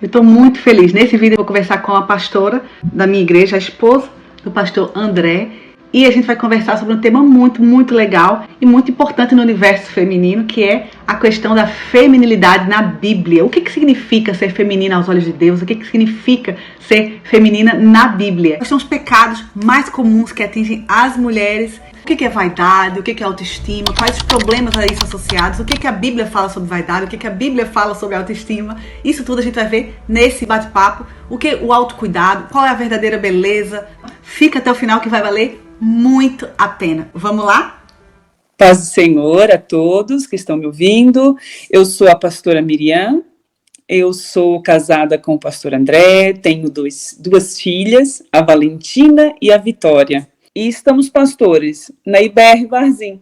Eu estou muito feliz. Nesse vídeo eu vou conversar com a pastora da minha igreja, a esposa do pastor André, e a gente vai conversar sobre um tema muito legal e muito importante no universo feminino, que é a questão da feminilidade na Bíblia. O que significa ser feminina aos olhos de Deus? O que significa ser feminina na Bíblia? Quais são os pecados mais comuns que atingem as mulheres? O que é vaidade? O que é autoestima? Quais os problemas a isso associados? O que a Bíblia fala sobre vaidade? O que a Bíblia fala sobre autoestima? Isso tudo a gente vai ver nesse bate-papo. O que o autocuidado? Qual é a verdadeira beleza? Fica até o final que vai valer muito a pena. Vamos lá? Paz do Senhor a todos que estão me ouvindo. Eu sou a pastora Miriam. Eu sou casada com o pastor André. Tenho duas filhas, a Valentina e a Vitória. E estamos pastores na IBR Varzim.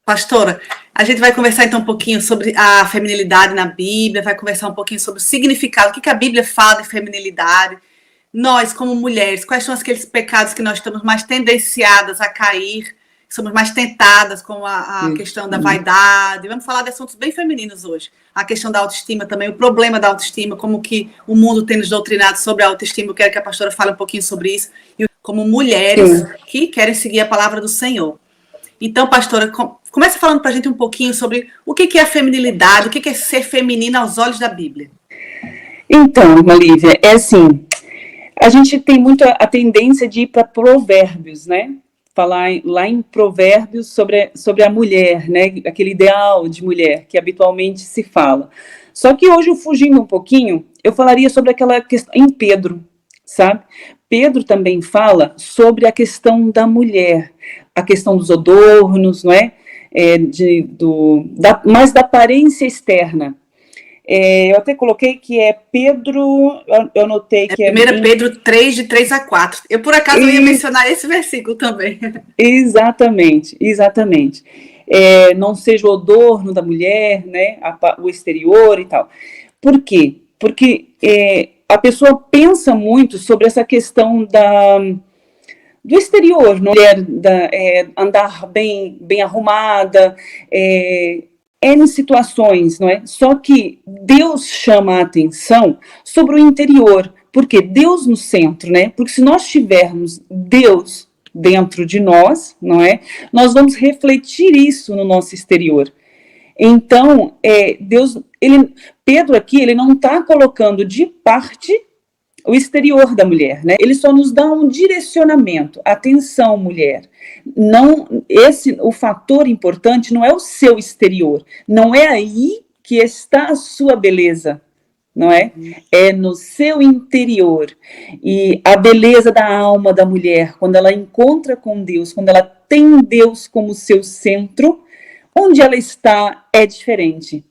Pastora, a gente vai conversar então um pouquinho sobre a feminilidade na Bíblia, vai conversar um pouquinho sobre o significado, o que a Bíblia fala de feminilidade. Nós, como mulheres, quais são aqueles pecados que nós estamos mais tendenciadas a cair, somos mais tentadas, como a questão da vaidade. Vamos falar de assuntos bem femininos hoje. A questão da autoestima também, o problema da autoestima, como que o mundo tem nos doutrinado sobre a autoestima. Eu quero que a pastora fale um pouquinho sobre isso. E como mulheres que querem seguir a palavra do Senhor. Então, pastora, começa falando para a gente um pouquinho sobre o que é a feminilidade, o que é ser feminina aos olhos da Bíblia. Então, irmã Lívia, é assim, a gente tem muito a tendência de ir para Provérbios, né? Falar lá em Provérbios sobre a mulher, né? Aquele ideal de mulher que habitualmente se fala. Só que hoje, fugindo um pouquinho, eu falaria sobre aquela questão em Pedro, sabe? Pedro também fala sobre a questão da mulher, a questão dos adornos, não é? Mais da aparência externa. Eu até coloquei que é Pedro, eu anotei que é... 1 Pedro 3, de 3 a 4. Eu, por acaso, ia mencionar esse versículo também. Exatamente. Não seja o adorno da mulher, né? O exterior e tal. Por quê? Porque a pessoa pensa muito sobre essa questão do exterior, mulher andar bem arrumada, em situações, não é? Só que Deus chama a atenção sobre o interior, porque Deus no centro, né? Porque se nós tivermos Deus dentro de nós, não é? Nós vamos refletir isso no nosso exterior. Então, Pedro aqui, ele não está colocando de parte o exterior da mulher, né? Ele só nos dá um direcionamento. Atenção, mulher. O fator importante não é o seu exterior. Não é aí que está a sua beleza, não é? É no seu interior. E a beleza da alma da mulher, quando ela encontra com Deus, quando ela tem Deus como seu centro, onde ela está é diferente.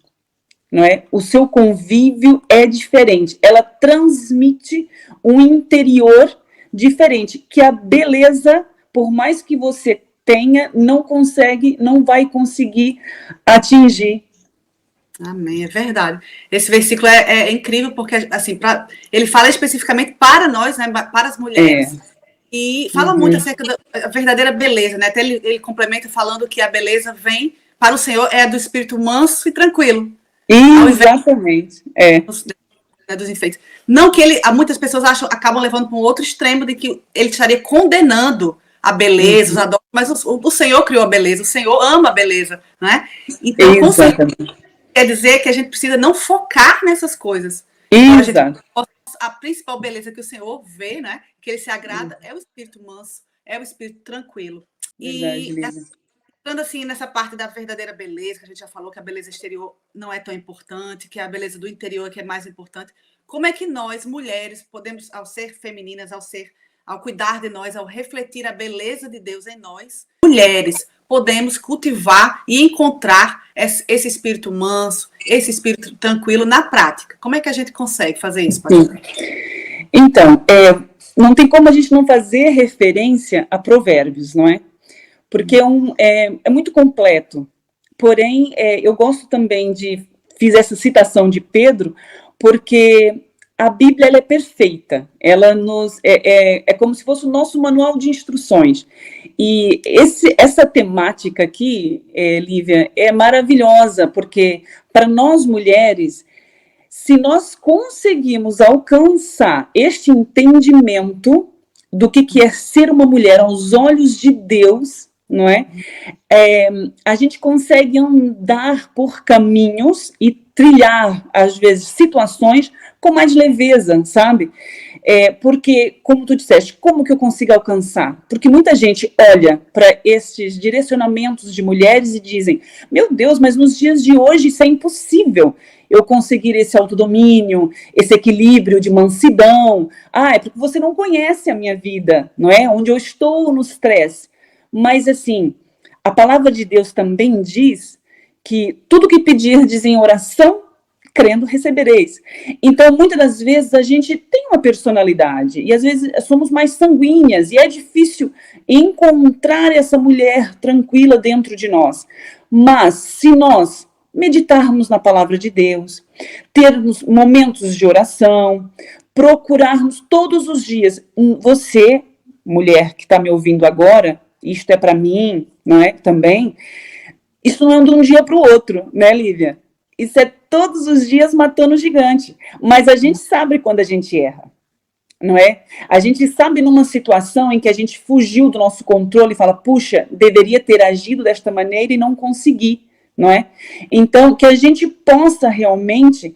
Não é? O seu convívio é diferente, ela transmite um interior diferente, que a beleza, por mais que você tenha, não vai conseguir atingir. Amém, é verdade. Esse versículo é incrível, porque assim, ele fala especificamente para nós, né, para as mulheres, e fala muito acerca da verdadeira beleza, né? Até ele complementa falando que a beleza vem para o Senhor, é do espírito manso e tranquilo. Exatamente. Dos enfeites. Não que muitas pessoas acabam levando para um outro extremo de que ele estaria condenando a beleza, os adornos, mas o Senhor criou a beleza, o Senhor ama a beleza, né? Então, com certeza, quer dizer que a gente precisa não focar nessas coisas. Exato. A principal beleza que o Senhor vê, né? Que ele se agrada, é o espírito manso, é o espírito tranquilo. Verdade, entrando assim nessa parte da verdadeira beleza, que a gente já falou que a beleza exterior não é tão importante, que é a beleza do interior que é mais importante. Como é que nós, mulheres, podemos, ao ser femininas, ao cuidar de nós, ao refletir a beleza de Deus em nós, mulheres, podemos cultivar e encontrar esse espírito manso, esse espírito tranquilo na prática? Como é que a gente consegue fazer isso, pastor? Então, não tem como a gente não fazer referência a Provérbios, não é? Porque é muito completo. Porém, eu gosto também fiz essa citação de Pedro, porque a Bíblia ela é perfeita. Ela é como se fosse o nosso manual de instruções. E essa temática aqui, Lívia, é maravilhosa, porque para nós mulheres se nós conseguimos alcançar este entendimento do que é ser uma mulher aos olhos de Deus, não é? A gente consegue andar por caminhos e trilhar, às vezes, situações com mais leveza, sabe? Porque, como tu disseste, como que eu consigo alcançar? Porque muita gente olha para esses direcionamentos de mulheres e dizem, meu Deus, mas nos dias de hoje isso é impossível, eu conseguir esse autodomínio, esse equilíbrio de mansidão. É porque você não conhece a minha vida, não é? Onde eu estou no estresse. Mas, assim, a palavra de Deus também diz que tudo que pedirdes em oração, crendo, recebereis. Então, muitas das vezes, a gente tem uma personalidade, e às vezes somos mais sanguíneas, e é difícil encontrar essa mulher tranquila dentro de nós. Mas, se nós meditarmos na palavra de Deus, termos momentos de oração, procurarmos todos os dias, você, mulher que está me ouvindo agora, isto é para mim, não é? Também, isso não é de um dia para o outro, né, Lívia? Isso é todos os dias matando o gigante. Mas a gente sabe quando a gente erra, não é? A gente sabe numa situação em que a gente fugiu do nosso controle e fala, puxa, deveria ter agido desta maneira e não consegui, não é? Então, que a gente possa realmente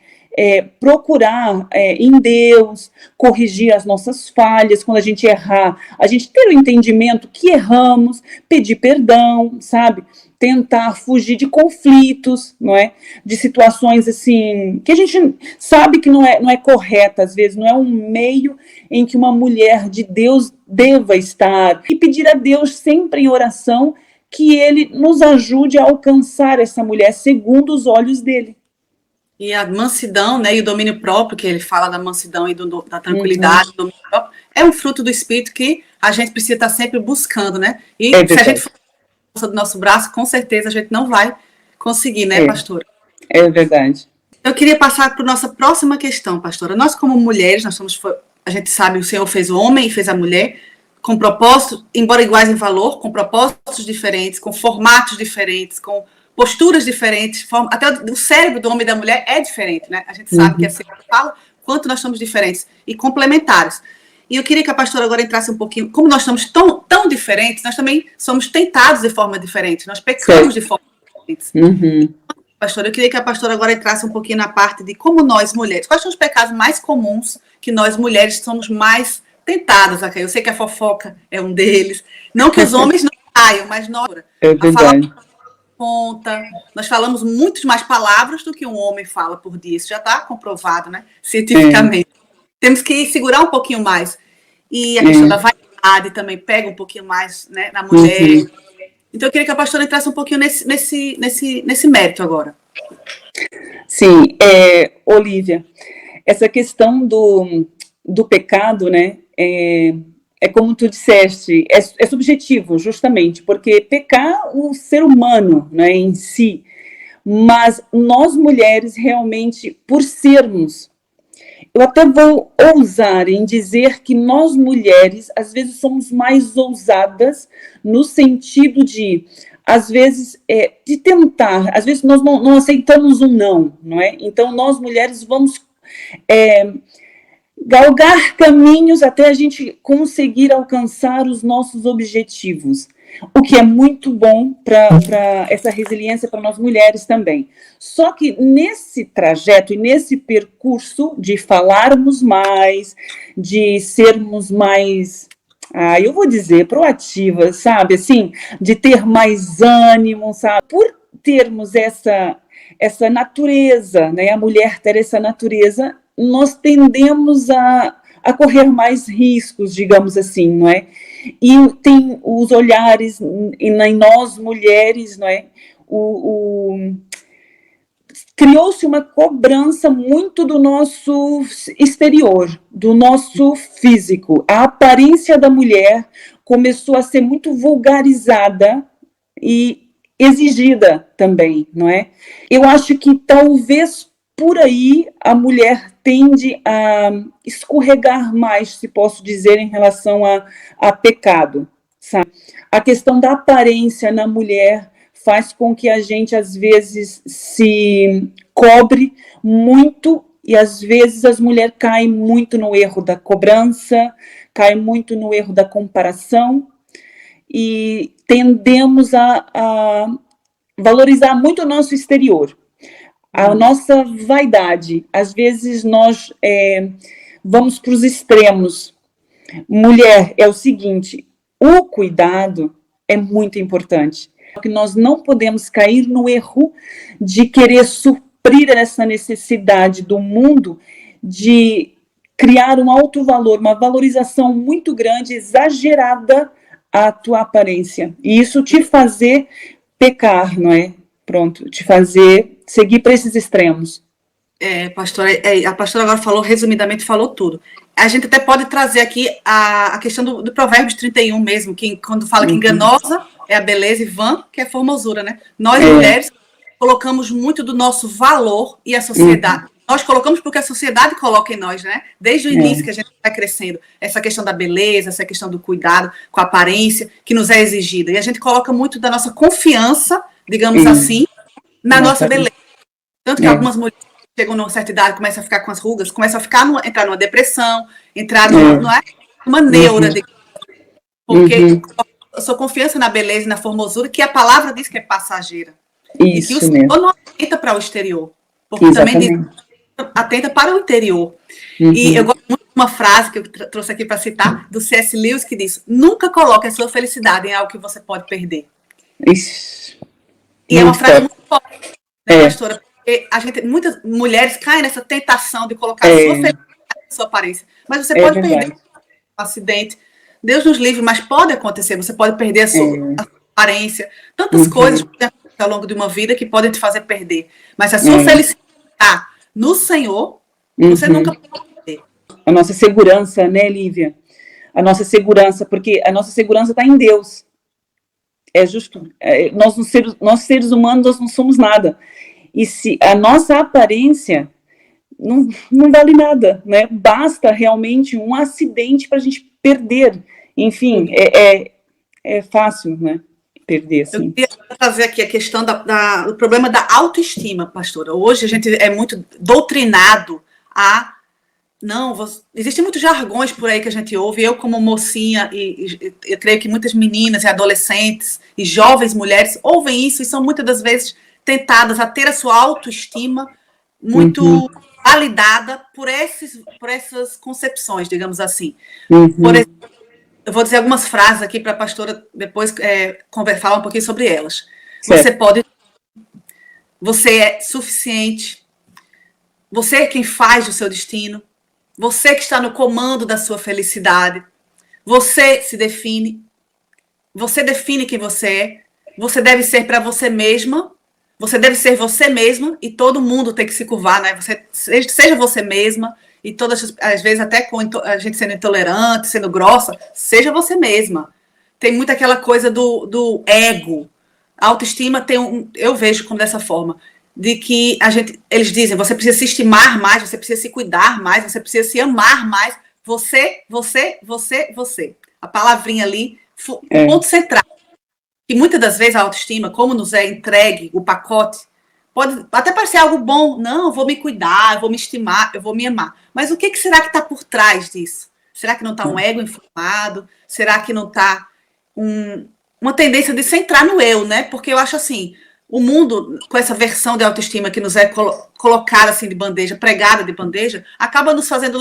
procurar em Deus, corrigir as nossas falhas, quando a gente errar, a gente ter o entendimento que erramos, pedir perdão, sabe? Tentar fugir de conflitos, não é? De situações assim, que a gente sabe que não é correta, às vezes, não é um meio em que uma mulher de Deus deva estar. E pedir a Deus sempre em oração que Ele nos ajude a alcançar essa mulher segundo os olhos dele. E a mansidão, né, e o domínio próprio, que ele fala da mansidão e da tranquilidade, do domínio próprio, é um fruto do Espírito que a gente precisa estar sempre buscando, né? E se a gente for do nosso braço, com certeza a gente não vai conseguir, né, pastora? É verdade. Eu queria passar para a nossa próxima questão, pastora. Nós, como mulheres, a gente sabe, o Senhor fez o homem e fez a mulher com propósitos, embora iguais em valor, com propósitos diferentes, com formatos diferentes, com posturas diferentes, até o cérebro do homem e da mulher é diferente, né? A gente sabe que assim fala quanto nós somos diferentes e complementares. E eu queria que a pastora agora entrasse um pouquinho, como nós somos tão diferentes, nós também somos tentados de forma diferente, nós pecamos de forma diferente. Pastora, eu queria que a pastora agora entrasse um pouquinho na parte de como nós, mulheres, quais são os pecados mais comuns que nós, mulheres, somos mais tentadas a cair. Eu sei que a fofoca é um deles, não que os homens não caiam, mas nós, a falar conta, nós falamos muito mais palavras do que um homem fala por dia, isso já está comprovado, né, cientificamente. Temos que segurar um pouquinho mais. E a questão da vaidade também pega um pouquinho mais, né, na mulher. Então, eu queria que a pastora entrasse um pouquinho nesse mérito agora. Sim, Olívia, essa questão do pecado, né, é como tu disseste, é subjetivo, justamente, porque pecar o ser humano, né, em si, mas nós mulheres realmente, por sermos, eu até vou ousar em dizer que nós mulheres, às vezes, somos mais ousadas no sentido de, às vezes, de tentar, às vezes nós não aceitamos um não é? Então, nós mulheres vamos galgar caminhos até a gente conseguir alcançar os nossos objetivos, o que é muito bom para essa resiliência para nós mulheres também. Só que nesse trajeto e nesse percurso de falarmos mais, de sermos mais, eu vou dizer, proativas, sabe, assim, de ter mais ânimo, sabe, por termos essa natureza, né, a mulher ter essa natureza, nós tendemos a correr mais riscos, digamos assim, não é? E tem os olhares em nós, mulheres, não é? Criou-se uma cobrança muito do nosso exterior, do nosso físico. A aparência da mulher começou a ser muito vulgarizada e exigida também, não é? Eu acho que talvez por aí a mulher tende a escorregar mais, se posso dizer, em relação a pecado, sabe? A questão da aparência na mulher faz com que a gente, às vezes, se cobre muito e às vezes as mulheres caem muito no erro da cobrança, caem muito no erro da comparação, e tendemos a valorizar muito o nosso exterior, a nossa vaidade. Às vezes nós vamos para os extremos. Mulher, é o seguinte, o cuidado é muito importante, porque nós não podemos cair no erro de querer suprir essa necessidade do mundo de criar um alto valor, uma valorização muito grande, exagerada à tua aparência. E isso te fazer pecar, não é? Pronto, te fazer seguir para esses extremos. Pastora, a pastora agora falou, resumidamente, falou tudo. A gente até pode trazer aqui a questão do Provérbios 31 mesmo, que quando fala que enganosa é a beleza e vã, que é a formosura, né? Nós, mulheres, colocamos muito do nosso valor e a sociedade. Nós colocamos porque a sociedade coloca em nós, né? Desde o início que a gente vai crescendo. Essa questão da beleza, essa questão do cuidado com a aparência, que nos é exigida. E a gente coloca muito da nossa confiança, digamos assim, na nossa beleza. Tanto que algumas mulheres chegam numa certa idade, começam a ficar com as rugas, começam a entrar numa depressão, entrar numa neura, porque a sua confiança na beleza e na formosura, que a palavra diz que é passageira. Isso, e que o Senhor não atenta para o exterior, porque também diz, atenta para o interior. E eu gosto muito de uma frase que eu trouxe aqui para citar, do C.S. Lewis, que diz, nunca coloque a sua felicidade em algo que você pode perder. Isso. E é uma frase muito forte, né, pastora? Muitas mulheres caem nessa tentação de colocar a sua felicidade na sua aparência. Mas você pode perder um acidente. Deus nos livre, mas pode acontecer. Você pode perder a sua aparência. Tantas coisas ao longo de uma vida que podem te fazer perder. Mas se a sua felicidade está no Senhor, você nunca pode perder. A nossa segurança, né, Lívia? A nossa segurança, porque a nossa segurança está em Deus. É justo. Nós seres humanos, nós não somos nada. E se a nossa aparência não vale nada, né? Basta realmente um acidente para a gente perder. Enfim, é fácil, né? Perder, assim. Eu queria trazer aqui a questão do problema da autoestima, pastora. Hoje a gente é muito doutrinado a... Não, existem muitos jargões por aí que a gente ouve. Eu, como mocinha, e eu creio que muitas meninas e adolescentes e jovens mulheres ouvem isso e são muitas das vezes tentadas a ter a sua autoestima muito validada por essas concepções, digamos assim. Por exemplo, eu vou dizer algumas frases aqui para a pastora depois falar um pouquinho sobre elas. Você é suficiente, você é quem faz o seu destino, você que está no comando da sua felicidade, você se define, você define quem você é, você deve ser para você mesma, você deve ser você mesma e todo mundo tem que se curvar, né? Seja você mesma e todas as vezes até com a gente sendo intolerante, sendo grossa, seja você mesma. Tem muito aquela coisa do ego. A autoestima eu vejo como dessa forma, de que eles dizem, você precisa se estimar mais, você precisa se cuidar mais, você precisa se amar mais. Você. A palavrinha ali, o ponto central. E muitas das vezes a autoestima, como nos é entregue o pacote, pode até parecer algo bom. Não, eu vou me cuidar, eu vou me estimar, eu vou me amar. Mas o que será que está por trás disso? Será que não está um ego inflamado? Será que não está uma tendência de centrar no eu, né? Porque eu acho assim, o mundo, com essa versão de autoestima que nos é colocada assim de bandeja, pregada de bandeja, acaba nos fazendo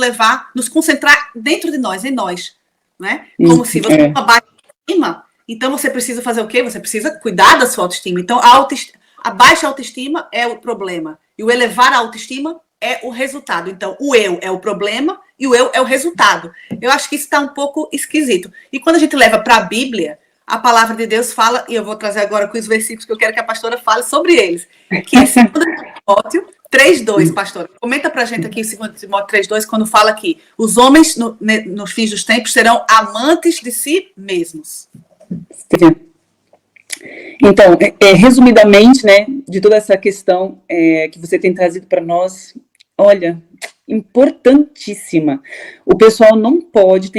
nos concentrar dentro de nós, em nós. Né? Como se você tem uma baixa autoestima, então você precisa fazer o quê? Você precisa cuidar da sua autoestima. Então a baixa autoestima é o problema. E o elevar a autoestima é o resultado. Então o eu é o problema e o eu é o resultado. Eu acho que isso está um pouco esquisito. E quando a gente leva para a Bíblia, a palavra de Deus fala, e eu vou trazer agora com os versículos que eu quero que a pastora fale sobre eles, que é 2 Timóteo 3:2, pastora. Comenta pra gente aqui em 2 Timóteo 3:2, quando fala que os homens, nos fins dos tempos, serão amantes de si mesmos. Então, resumidamente, né, de toda essa questão que você tem trazido para nós, olha, importantíssima. O pessoal não pode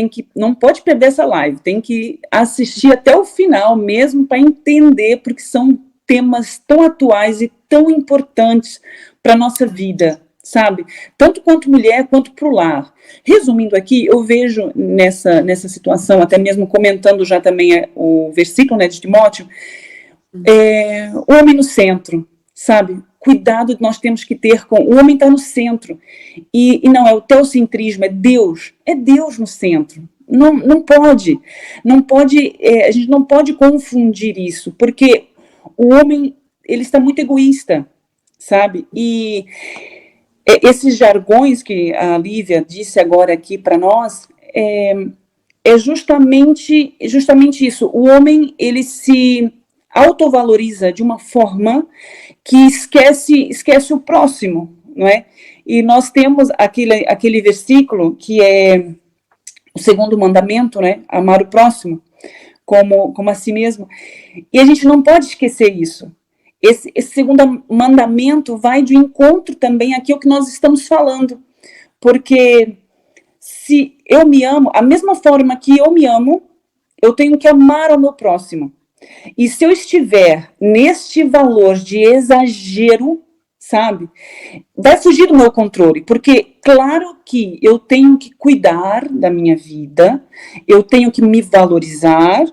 perder essa live, tem que assistir até o final mesmo para entender, porque são temas tão atuais e tão importantes para a nossa vida, sabe? Tanto quanto mulher, quanto para o lar. Resumindo aqui, eu vejo nessa situação, até mesmo comentando já também o versículo, né, de Timóteo, o homem no centro, sabe? Cuidado que nós temos que ter com... O homem está no centro. E não é o teocentrismo, é Deus no centro. Não pode. A gente não pode confundir isso, porque o homem, ele está muito egoísta, sabe? E esses jargões que a Lívia disse agora aqui para nós, é justamente isso. O homem, ele se autovaloriza de uma forma que esquece o próximo, não é? E nós temos aquele versículo que é o segundo mandamento, né? Amar o próximo como a si mesmo. E a gente não pode esquecer isso. Esse segundo mandamento vai de encontro também àquilo que nós estamos falando. Porque se eu me amo, a mesma forma que eu me amo, eu tenho que amar o meu próximo. E se eu estiver neste valor de exagero, sabe, vai fugir do meu controle, porque claro que eu tenho que cuidar da minha vida, eu tenho que me valorizar,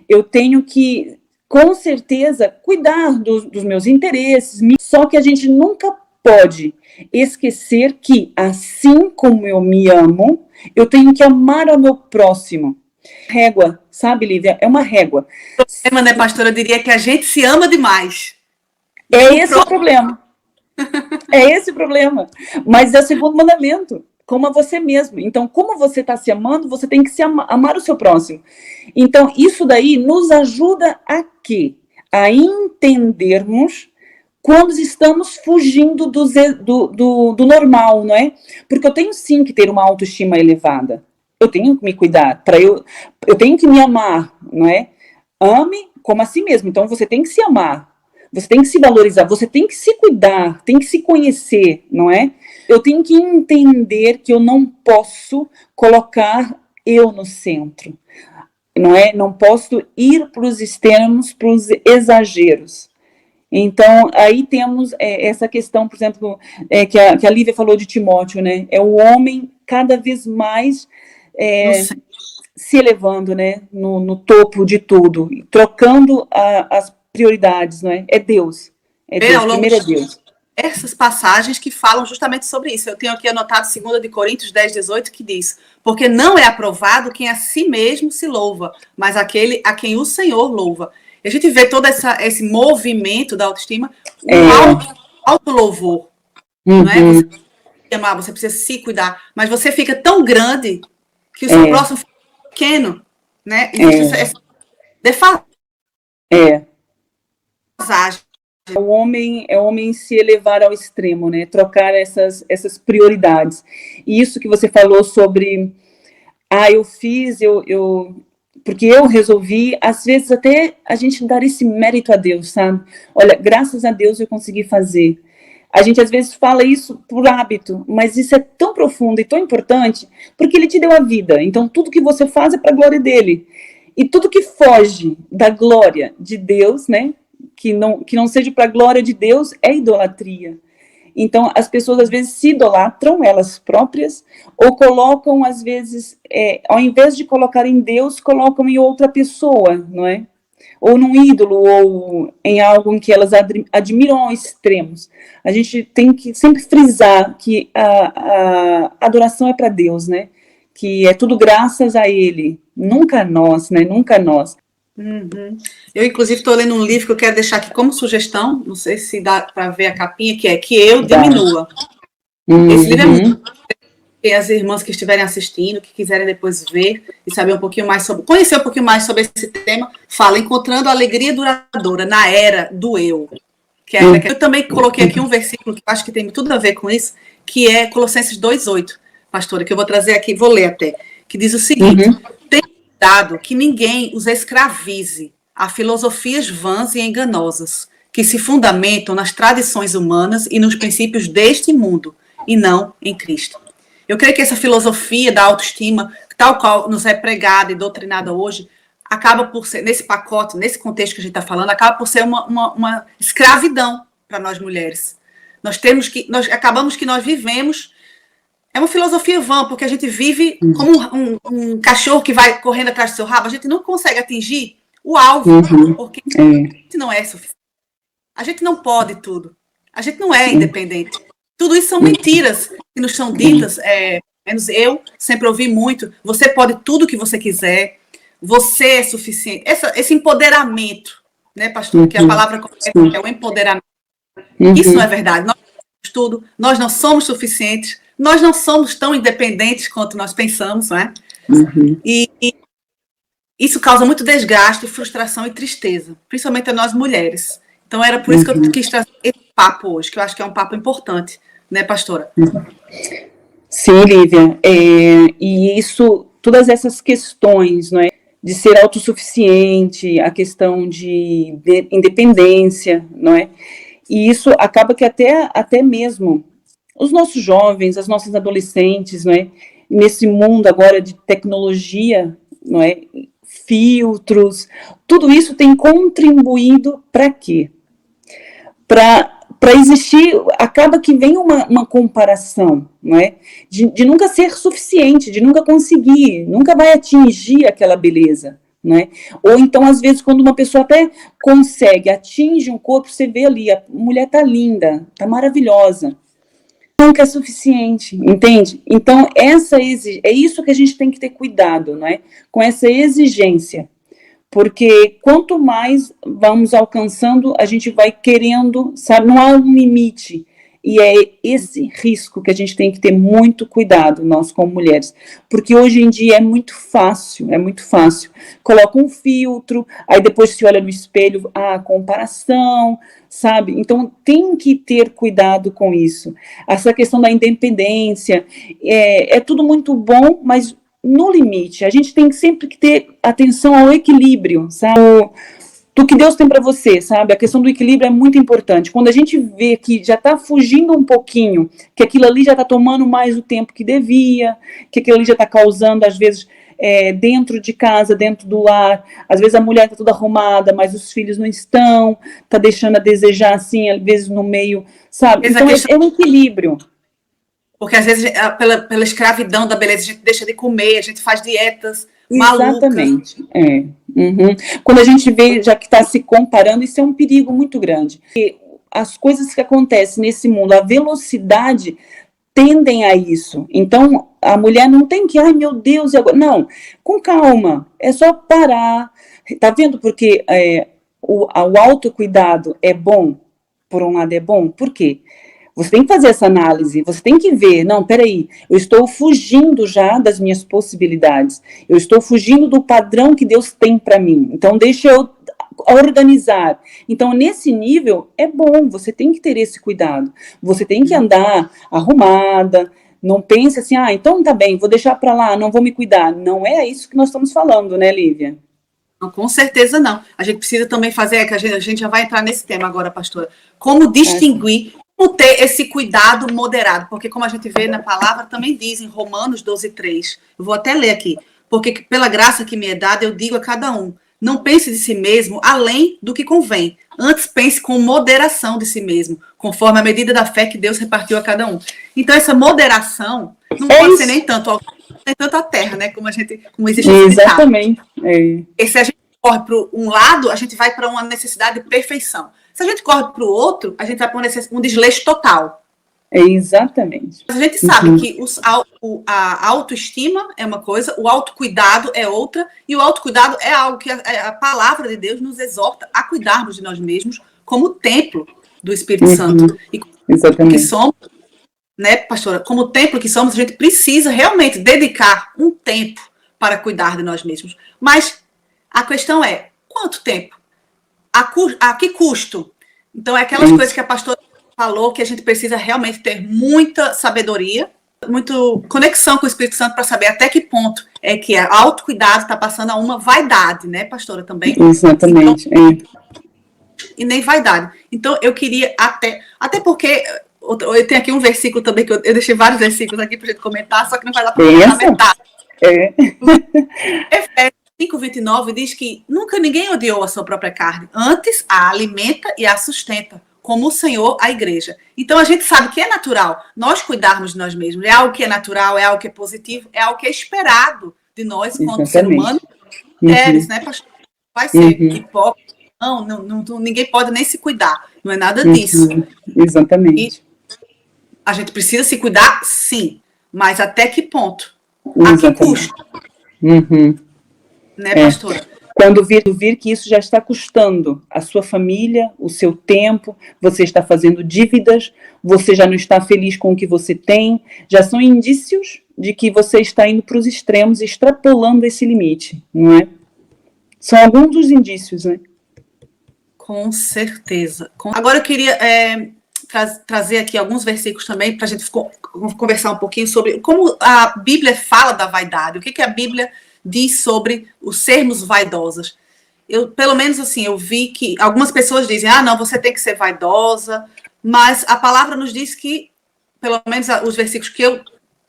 eu tenho que, com certeza, cuidar dos meus interesses, só que a gente nunca pode esquecer que, assim como eu me amo, eu tenho que amar ao meu próximo. Régua, sabe, Lívia? É uma régua. O problema, né, pastora? Eu diria que a gente se ama demais. Esse o problema. É esse o problema. Mas é o segundo mandamento. Como a você mesmo. Então, como você está se amando, você tem que amar o seu próximo. Então, isso daí nos ajuda a quê? A entendermos quando estamos fugindo do normal, não é? Porque eu tenho sim que ter uma autoestima elevada. Eu tenho que me cuidar, eu tenho que me amar, não é? Ame como a si mesmo. Então você tem que se amar, você tem que se valorizar, você tem que se cuidar, tem que se conhecer, não é? Eu tenho que entender que eu não posso colocar eu no centro, não é? Não posso ir para os extremos, para os exageros. Então, aí temos essa questão, por exemplo, que a Lívia falou de Timóteo, né? É o homem cada vez mais se elevando, né? No topo de tudo, trocando as prioridades, não é? É Deus. Primeiro é Deus. Essas passagens que falam justamente sobre isso. Eu tenho aqui anotado 2 Coríntios 10:18, que diz: porque não é aprovado quem a si mesmo se louva, mas aquele a quem o Senhor louva. E a gente vê todo esse movimento da autoestima, alto louvor. Não é? Você precisa se amar, você precisa se cuidar, mas você fica tão grande que o seu próximo fica pequeno, né? Existe essa defasagem. O homem se elevar ao extremo, né? Trocar essas prioridades. E isso que você falou sobre, eu fiz, porque eu resolvi, às vezes até a gente dar esse mérito a Deus, sabe? Olha, graças a Deus eu consegui fazer. A gente às vezes fala isso por hábito, mas isso é tão profundo e tão importante, porque Ele te deu a vida. Então tudo que você faz é para a glória dEle. E tudo que foge da glória de Deus, né? Que não seja para a glória de Deus, é idolatria. Então, as pessoas, às vezes, se idolatram elas próprias, ou colocam, às vezes, ao invés de colocar em Deus, colocam em outra pessoa, não é? Ou num ídolo, ou em algo em que elas admiram ao extremos. A gente tem que sempre frisar que a adoração é para Deus, né? Que é tudo graças a Ele, nunca nós, né? Nunca nós. Uhum. Eu, inclusive, estou lendo um livro que eu quero deixar aqui como sugestão, não sei se dá para ver a capinha, que é Que Eu Diminua. Esse livro é muito... E as irmãs que estiverem assistindo, que quiserem depois ver e saber um pouquinho mais conhecer um pouquinho mais sobre esse tema, fala Encontrando a Alegria Duradoura na Era do Eu. Eu também coloquei aqui um versículo que eu acho que tem tudo a ver com isso, que é Colossenses 2:8, pastora, que eu vou trazer aqui, vou ler até, que diz o seguinte: dado que ninguém os escravize a filosofias vãs e enganosas, que se fundamentam nas tradições humanas e nos princípios deste mundo, e não em Cristo. Eu creio que essa filosofia da autoestima, tal qual nos é pregada e doutrinada hoje, acaba por ser, nesse pacote, nesse contexto que a gente está falando, acaba por ser uma escravidão para nós mulheres. Nós acabamos que nós vivemos. É uma filosofia vã, porque a gente vive como um cachorro que vai correndo atrás do seu rabo. A gente não consegue atingir o alvo, porque a gente não é suficiente. A gente não pode tudo. A gente não é independente. Tudo isso são mentiras que nos são ditas. Menos eu sempre ouvi muito. Você pode tudo o que você quiser. Você é suficiente. Esse empoderamento, né, pastor? Que a palavra correta é o empoderamento. Isso não é verdade. Nós somos tudo. Nós não somos suficientes. Nós não somos tão independentes quanto nós pensamos, não é? E isso causa muito desgaste, frustração e tristeza, principalmente a nós mulheres. Então era por isso que eu quis trazer esse papo hoje, que eu acho que é um papo importante, né, pastora? Sim, Lívia. E isso, todas essas questões, não é? De ser autossuficiente, a questão de independência, não é? E isso acaba que até mesmo os nossos jovens, as nossas adolescentes, não é? Nesse mundo agora de tecnologia, não é? Filtros, tudo isso tem contribuído para quê? Para existir, acaba que vem uma comparação, não é? De nunca ser suficiente, de nunca conseguir, nunca vai atingir aquela beleza, não é? Ou então, às vezes, quando uma pessoa até consegue, atinge um corpo, você vê ali, a mulher tá linda, tá maravilhosa, nunca é suficiente, entende? Então, é isso que a gente tem que ter cuidado, não é? Com essa exigência. Porque quanto mais vamos alcançando, a gente vai querendo, sabe? Não há um limite. E é esse risco que a gente tem que ter muito cuidado, nós como mulheres. Porque hoje em dia é muito fácil. Coloca um filtro, aí depois se olha no espelho, comparação, sabe? Então tem que ter cuidado com isso. Essa questão da independência, é tudo muito bom, mas no limite. A gente tem sempre que ter atenção ao equilíbrio, sabe? Do que Deus tem para você, sabe? A questão do equilíbrio é muito importante. Quando a gente vê que já está fugindo um pouquinho, que aquilo ali já está tomando mais o tempo que devia, que aquilo ali já está causando, às vezes, dentro de casa, dentro do lar, às vezes a mulher está toda arrumada, mas os filhos não estão, está deixando a desejar, assim, às vezes no meio, sabe? Então é um equilíbrio. Porque às vezes, pela escravidão da beleza, a gente deixa de comer, a gente faz dietas malucas. Exatamente. Quando a gente vê, já que está se comparando, isso é um perigo muito grande. Porque as coisas que acontecem nesse mundo, a velocidade, tendem a isso. Então, a mulher não tem que, ai meu Deus, e agora? Não, com calma, é só parar. Tá vendo porque o autocuidado é bom? Por um lado é bom? Por quê? Você tem que fazer essa análise, você tem que ver, não, peraí, eu estou fugindo já das minhas possibilidades, eu estou fugindo do padrão que Deus tem para mim, então deixa eu organizar. Então, nesse nível, é bom, você tem que ter esse cuidado, você tem que andar arrumada, não pense assim, então tá bem, vou deixar para lá, não vou me cuidar. Não é isso que nós estamos falando, né, Lívia? Não, com certeza não. A gente precisa também fazer, que a gente já vai entrar nesse tema agora, pastora, como distinguir, como ter esse cuidado moderado, porque como a gente vê na palavra, também diz em Romanos 12:3, eu vou até ler aqui, porque pela graça que me é dada, eu digo a cada um, não pense de si mesmo além do que convém, antes pense com moderação de si mesmo, conforme a medida da fé que Deus repartiu a cada um. Então essa moderação não pode ser nem tanto a terra, né, como existe esse exatamente. E se a gente corre para um lado, a gente vai para uma necessidade de perfeição. Se a gente corre para o outro, a gente vai para um desleixo total. Exatamente. A gente sabe que a autoestima é uma coisa, o autocuidado é outra, e o autocuidado é algo que a palavra de Deus nos exorta a cuidarmos de nós mesmos como templo do Espírito Santo. E como que somos, né, pastora? Como templo que somos, a gente precisa realmente dedicar um tempo para cuidar de nós mesmos. Mas a questão é, quanto tempo? A que custo? Então, é aquelas coisas que a pastora falou, que a gente precisa realmente ter muita sabedoria, muita conexão com o Espírito Santo para saber até que ponto é que o autocuidado está passando a uma vaidade, né, pastora, também? Exatamente. Então, e nem vaidade. Então, eu queria até porque eu tenho aqui um versículo também, que eu deixei vários versículos aqui para a gente comentar, só que não vai dar para comentar metade. Efésios 5:29 diz que nunca ninguém odiou a sua própria carne, antes a alimenta e a sustenta, como o Senhor, a igreja. Então, a gente sabe que é natural nós cuidarmos de nós mesmos. É algo que é natural, é algo que é positivo, é algo que é esperado de nós, quanto ser humano. Mulheres, né, pastor? Vai ser hipócrita. Não, ninguém pode nem se cuidar. Não é nada disso. Exatamente. E a gente precisa se cuidar, sim. Mas até que ponto? A que custo? Né, pastora? Quando vir que isso já está custando a sua família, o seu tempo, você está fazendo dívidas, você já não está feliz com o que você tem, já são indícios de que você está indo para os extremos, extrapolando esse limite, não é? São alguns dos indícios, né? Com certeza. Agora eu queria trazer aqui alguns versículos também para a gente conversar um pouquinho sobre como a Bíblia fala da vaidade, o que a Bíblia diz sobre os sermos vaidosas. Pelo menos assim, eu vi que algumas pessoas dizem, não, você tem que ser vaidosa, mas a palavra nos diz que, pelo menos os versículos que eu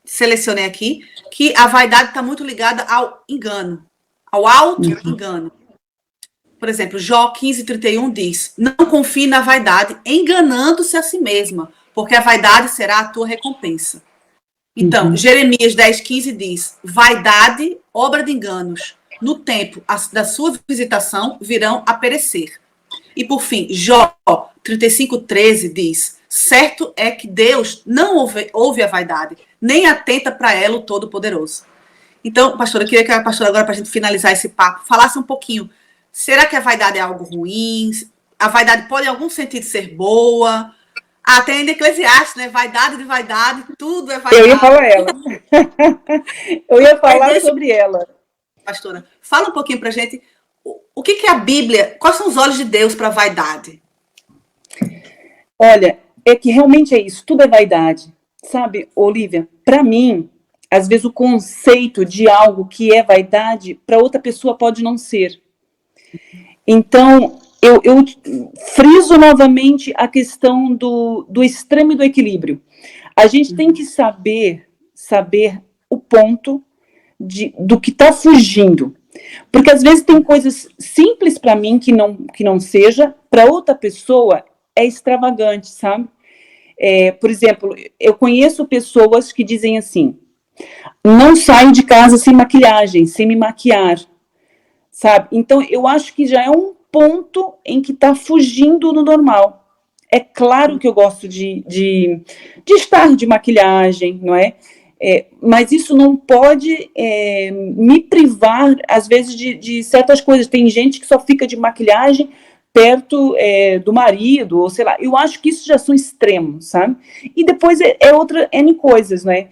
selecionei aqui, que a vaidade está muito ligada ao engano, ao auto-engano. Por exemplo, Jó 15:31 diz, não confie na vaidade, enganando-se a si mesma, porque a vaidade será a tua recompensa. Então, Jeremias 10:15 diz, vaidade, obra de enganos, no tempo da sua visitação virão a perecer. E por fim, Jó 35:13 diz, certo é que Deus não ouve a vaidade, nem atenta para ela o Todo-Poderoso. Então, pastora, eu queria que a pastora agora, para a gente finalizar esse papo, falasse um pouquinho, será que a vaidade é algo ruim? A vaidade pode em algum sentido ser boa? Tem ainda Eclesiastes, né? Vaidade de vaidade, tudo é vaidade. Eu ia falar ela. Eu ia falar sobre ela. Pastora, fala um pouquinho pra gente o que é a Bíblia, quais são os olhos de Deus para a vaidade? Olha, é que realmente é isso, tudo é vaidade. Sabe, Olívia, para mim, às vezes o conceito de algo que é vaidade, para outra pessoa pode não ser. Então, eu friso novamente a questão do extremo e do equilíbrio. A gente tem que saber o ponto do que está fugindo. Porque às vezes tem coisas simples para mim que não seja, para outra pessoa é extravagante, sabe? Por exemplo, eu conheço pessoas que dizem assim, não saio de casa sem maquilhagem, sem me maquiar, sabe? Então, eu acho que já é um ponto em que está fugindo do normal. É claro que eu gosto de estar de maquilhagem, não é? Mas isso não pode me privar, às vezes, de certas coisas. Tem gente que só fica de maquilhagem perto do marido, ou sei lá. Eu acho que isso já são extremos, sabe? E depois outra N coisas, né?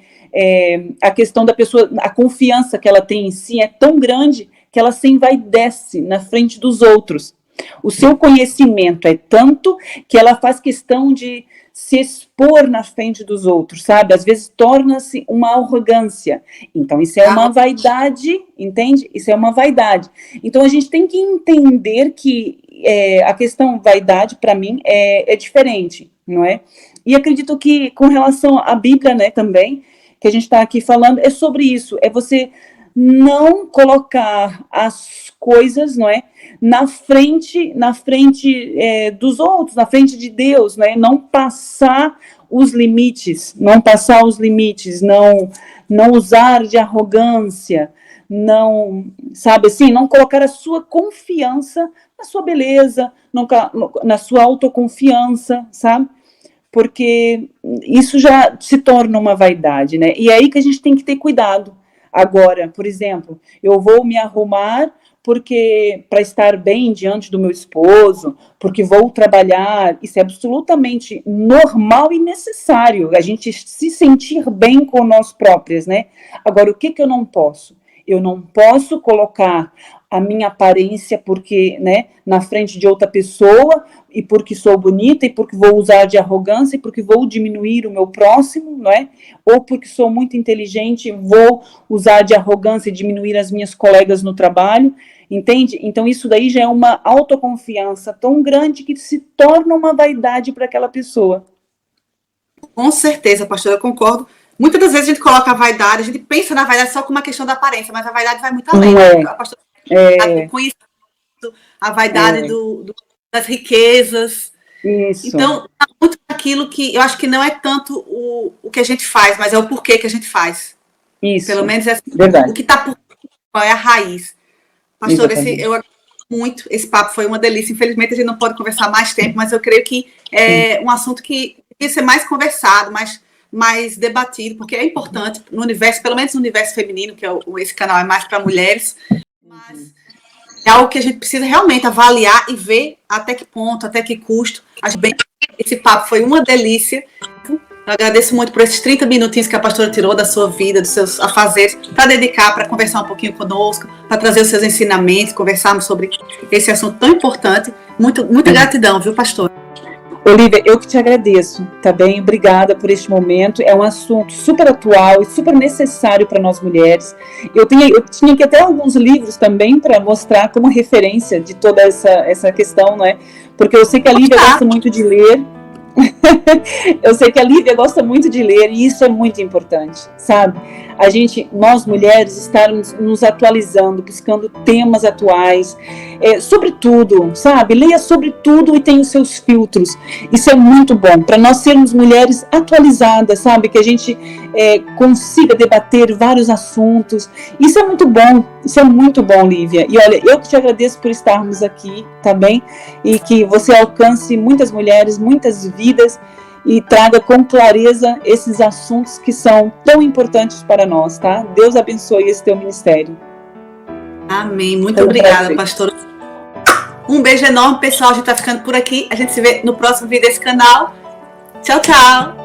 A questão da pessoa, a confiança que ela tem em si é tão grande que ela se envaidece na frente dos outros. O seu conhecimento é tanto que ela faz questão de se expor na frente dos outros, sabe? Às vezes torna-se uma arrogância. Então, isso é uma vaidade, entende? Isso é uma vaidade. Então, a gente tem que entender que a questão vaidade, para mim, é diferente, não é? E acredito que, com relação à Bíblia, né, também, que a gente está aqui falando, é sobre isso, é você não colocar as coisas, não é, na frente dos outros, na frente de Deus, né, não passar os limites, não usar de arrogância, não, sabe assim, não colocar a sua confiança na sua beleza, na sua autoconfiança, sabe? Porque isso já se torna uma vaidade, né? E é aí que a gente tem que ter cuidado. Agora, por exemplo, eu vou me arrumar para estar bem diante do meu esposo, porque vou trabalhar, isso é absolutamente normal e necessário, a gente se sentir bem com nós próprias, né? Agora, o que eu não posso? Eu não posso colocar a minha aparência porque, né, na frente de outra pessoa, e porque sou bonita, e porque vou usar de arrogância, e porque vou diminuir o meu próximo, não é? Ou porque sou muito inteligente, vou usar de arrogância e diminuir as minhas colegas no trabalho, entende? Então isso daí já é uma autoconfiança tão grande que se torna uma vaidade para aquela pessoa. Com certeza, pastora, eu concordo. Muitas das vezes a gente coloca a vaidade, a gente pensa na vaidade só como uma questão da aparência, mas a vaidade vai muito além. A pastora conhece a vaidade das riquezas. Isso. Então, tá muito aquilo que eu acho que não é tanto o que a gente faz, mas é o porquê que a gente faz. Isso. Pelo menos é verdade. o que está por qual é a raiz. Pastor, eu agradeço muito. Esse papo foi uma delícia. Infelizmente, a gente não pode conversar mais tempo, mas eu creio que é um assunto que tem que ser mais conversado, mais debatido, porque é importante no universo, pelo menos no universo feminino, que esse canal é mais para mulheres, mas é algo que a gente precisa realmente avaliar e ver até que ponto, até que custo. Acho bem esse papo foi uma delícia. Eu agradeço muito por esses 30 minutinhos que a pastora tirou da sua vida, dos seus afazeres, para dedicar, para conversar um pouquinho conosco, para trazer os seus ensinamentos, conversarmos sobre esse assunto tão importante. Muita gratidão, viu, pastor? Olívia, eu que te agradeço, tá bem? Obrigada por este momento. É um assunto super atual e super necessário para nós mulheres. Eu tinha aqui até alguns livros também para mostrar como referência de toda essa questão, né? Porque eu sei que a Lívia gosta muito de ler. Eu sei que a Lívia gosta muito de ler e isso é muito importante, sabe? Nós mulheres, estarmos nos atualizando, buscando temas atuais, sobre tudo, sabe? Leia sobre tudo e tenha os seus filtros. Isso é muito bom, para nós sermos mulheres atualizadas, sabe? Que a gente consiga debater vários assuntos. Isso é muito bom, Lívia. E olha, eu que te agradeço por estarmos aqui, tá bem? E que você alcance muitas mulheres, muitas vidas e traga com clareza esses assuntos que são tão importantes para nós, tá? Deus abençoe esse teu ministério. Amém. Muito obrigada, pastora. Um beijo enorme, pessoal. A gente tá ficando por aqui. A gente se vê no próximo vídeo desse canal. Tchau, tchau.